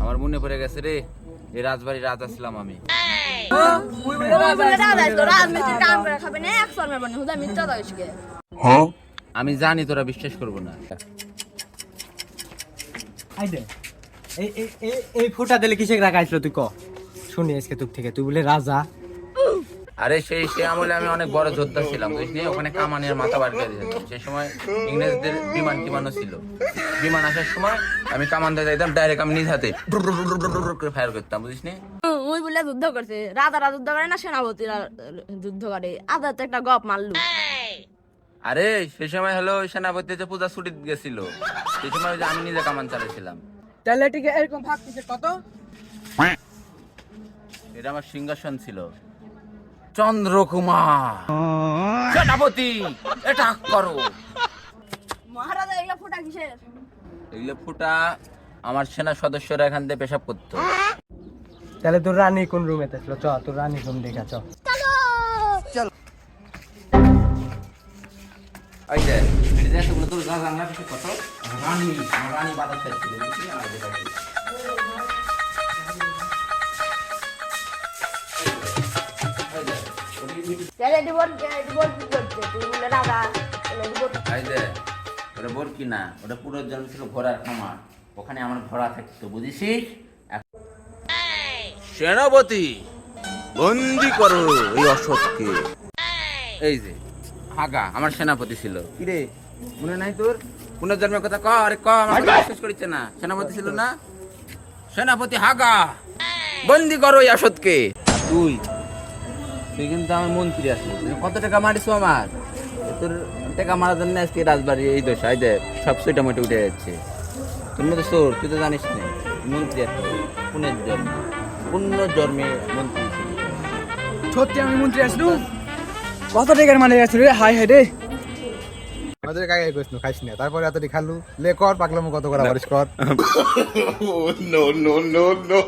আমার মনে পড়ে গেছে রে, এই রাজবাড়ির রাজা ছিলাম আমি। আমি জানি তোরা বিশ্বাস করবো না। এই ফোটা দিলে কিসে রাখাইছিল তুই ক শুনি আজকে তোর থেকে, তুই বলে রাজা। আরে সেই আমলে আমি অনেক বড় যোদ্ধা ছিলাম, বুঝলি? ওখানে কামানের মাথা বার করে দিতাম। সেই সময় ইংরেজদের বিমানও ছিল। বিমান আসার সময় আমি কামান দিয়ে যাইতাম, ডাইরেক্ট আমি নিজ হাতে করে ফায়ার করতাম, বুঝিস নি? ওই বলে যুদ্ধ করছে, রাজারা যুদ্ধ করে না, সেনাপতিরা যুদ্ধ করে। আদা তো একটা গপ মারলু। আরে সেই সময় হলো সেনাপতি যে পূজা ছুটি গেছিল, সেই সময় যে আমি নিজে কামান চালাইছিলাম। তাহলে ঠিক এরকম ভাগতিছে কত? এটা আমার সিংহাসন ছিল। চন্দ্রকুমার সেনাপতি, এটা করো। মহারাজা এগুলা ফোটা কিসের? এগুলো ফুটা আমার সেনা সদস্যরা এখান থেকে পেশাব করতো। তাহলে তোর রানী কোন রুমে ছিল? চ তোর রানী রুম দেখা চ। এই যে এই যে এতগুলো তোর যা জানলা কিছু কত রানী, আমার রানী বাধা চাইছিল, বুঝলি? আমার দেখাচ্ছি। তাহলে ডিভোর্স কি করছে? তুই বলে রাজা, তাহলে ডিভোর্স এই যে ওটা বরকি না, ওটা পুরো জন্ম ছিল ঘোড়ার খামার। ওখানে আমার ঘোড়া থাকতো, বুঝিস? সেনাপতি, বন্দি করো এই অসৎকে। এই যে হাগা আমার সেনাপতি ছিল। কিরে মনে নাই তোর? পুনর্জন্মের কথা ক, আরে ক, আমার কথা বিশ্বাস করিচ্ছে না? সেনাপতি ছিল না? সেনাপতি হাগা, বন্দি করো এই অসৎকে। তুই কিন্তু আমার মন্ত্রী আসলি, কত টাকা মারিস আমার? তোর টাকা মারার জন্য আজকে রাজবাড়ি এই দশা, এই দেখ সব সুইটা মোটে উঠে যাচ্ছে। তোর মধ্যে চোর, তুই তো জানিস না মন্ত্রী একটা পুণ্যজন্মে মন্ত্রী ছিল। সত্যি আমি মন্ত্রী আসলু? কত টাকার মানে আসলো রে? হাই হাই রে, আমাদের কাকে কইছ না, খাইস না, তারপরে এতটি খালু লে কর পাগলামো কত করা পারিস কর। no.